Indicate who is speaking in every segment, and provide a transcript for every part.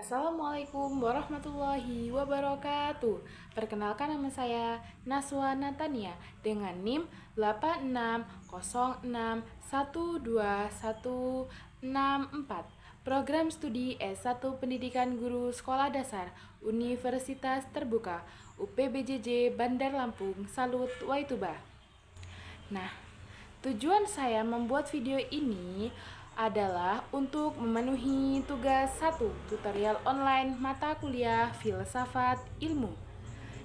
Speaker 1: Assalamualaikum warahmatullahi wabarakatuh. Perkenalkan, nama saya Naswa Natania dengan NIM 8606121164. Program studi S1 Pendidikan Guru Sekolah Dasar Universitas Terbuka UPBJJ Bandar Lampung Salut Waituba. Nah, tujuan saya membuat video ini adalah untuk memenuhi tugas 1 tutorial online mata kuliah Filsafat Ilmu.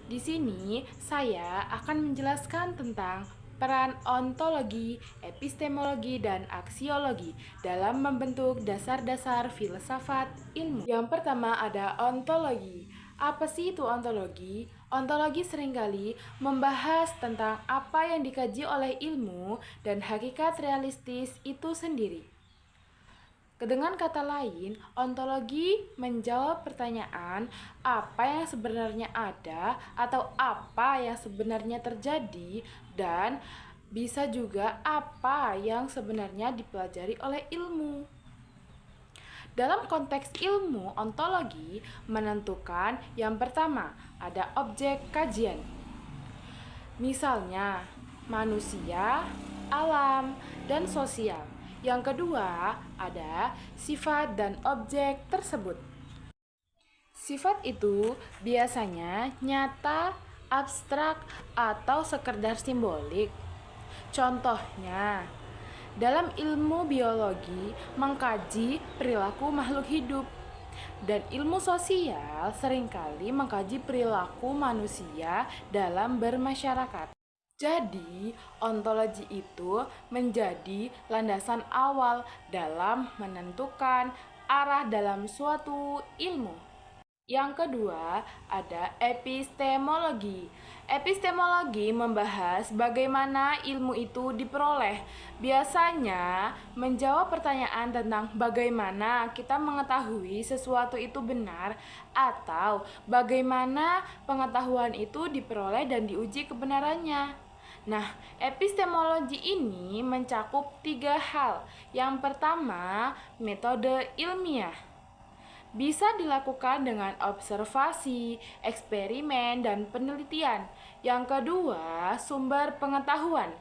Speaker 1: Di sini saya akan menjelaskan tentang peran ontologi, epistemologi, dan aksiologi dalam membentuk dasar-dasar filsafat ilmu. Yang pertama ada ontologi. Apa sih itu ontologi? Ontologi seringkali membahas tentang apa yang dikaji oleh ilmu dan hakikat realistis itu sendiri. Dengan kata lain, ontologi menjawab pertanyaan apa yang sebenarnya ada atau apa yang sebenarnya terjadi, dan bisa juga apa yang sebenarnya dipelajari oleh ilmu. Dalam konteks ilmu, ontologi menentukan yang pertama, ada objek kajian. Misalnya, manusia, alam, dan sosial. Yang kedua, ada sifat dan objek tersebut. Sifat itu biasanya nyata, abstrak, atau sekedar simbolik. Contohnya, dalam ilmu biologi mengkaji perilaku makhluk hidup, dan ilmu sosial seringkali mengkaji perilaku manusia dalam bermasyarakat. Jadi, ontologi itu menjadi landasan awal dalam menentukan arah dalam suatu ilmu. Yang kedua, ada epistemologi. Epistemologi membahas bagaimana ilmu itu diperoleh. Biasanya menjawab pertanyaan tentang bagaimana kita mengetahui sesuatu itu benar, atau bagaimana pengetahuan itu diperoleh dan diuji kebenarannya. Nah, epistemologi ini mencakup 3 hal. Yang pertama, metode ilmiah. Bisa dilakukan dengan observasi, eksperimen, dan penelitian. Yang kedua, sumber pengetahuan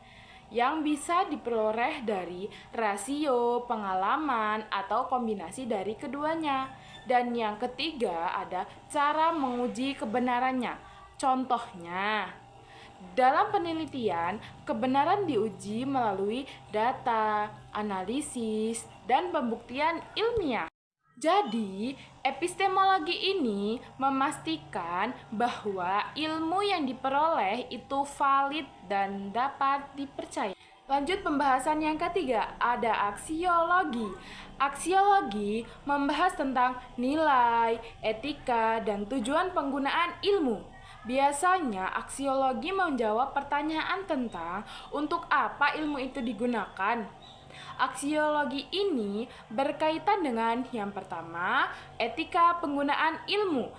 Speaker 1: yang bisa diperoleh dari rasio, pengalaman, atau kombinasi dari keduanya. Dan yang ketiga, ada cara menguji kebenarannya. Contohnya, dalam penelitian, kebenaran diuji melalui data, analisis, dan pembuktian ilmiah. Jadi, epistemologi ini memastikan bahwa ilmu yang diperoleh itu valid dan dapat dipercaya. Lanjut pembahasan yang ketiga, ada aksiologi. Aksiologi membahas tentang nilai, etika, dan tujuan penggunaan ilmu. Biasanya, aksiologi menjawab pertanyaan tentang untuk apa ilmu itu digunakan. Aksiologi ini berkaitan dengan yang pertama, etika penggunaan ilmu.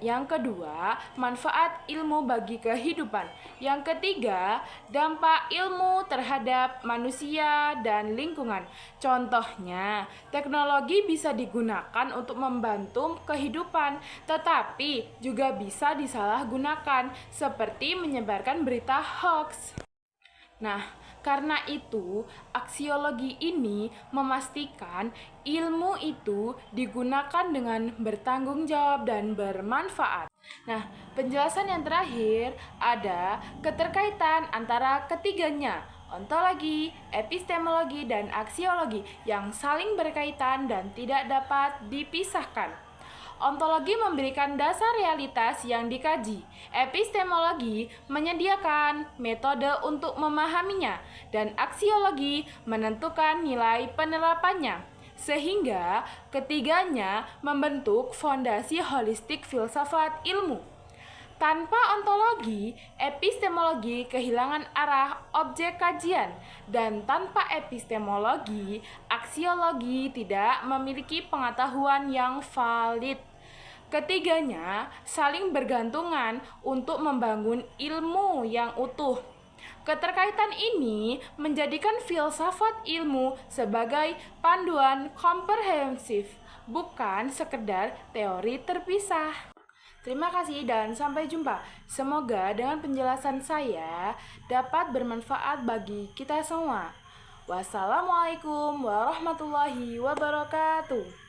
Speaker 1: Yang kedua, manfaat ilmu bagi kehidupan. Yang ketiga, dampak ilmu terhadap manusia dan lingkungan. Contohnya, teknologi bisa digunakan untuk membantu kehidupan, tetapi juga bisa disalahgunakan, seperti menyebarkan berita hoax. Nah, karena itu, aksiologi ini memastikan ilmu itu digunakan dengan bertanggung jawab dan bermanfaat. Nah, penjelasan yang terakhir ada keterkaitan antara ketiganya, ontologi, epistemologi, dan aksiologi yang saling berkaitan dan tidak dapat dipisahkan. Ontologi memberikan dasar realitas yang dikaji. Epistemologi menyediakan metode untuk memahaminya, dan aksiologi menentukan nilai penerapannya. Sehingga ketiganya membentuk fondasi holistik filsafat ilmu. Tanpa ontologi, epistemologi kehilangan arah objek kajian, dan tanpa epistemologi, aksiologi tidak memiliki pengetahuan yang valid. Ketiganya saling bergantungan untuk membangun ilmu yang utuh. Keterkaitan ini menjadikan filsafat ilmu sebagai panduan komprehensif bukan sekedar teori terpisah. Terima kasih dan sampai jumpa. Semoga dengan penjelasan saya dapat bermanfaat bagi kita semua. Wassalamualaikum warahmatullahi wabarakatuh.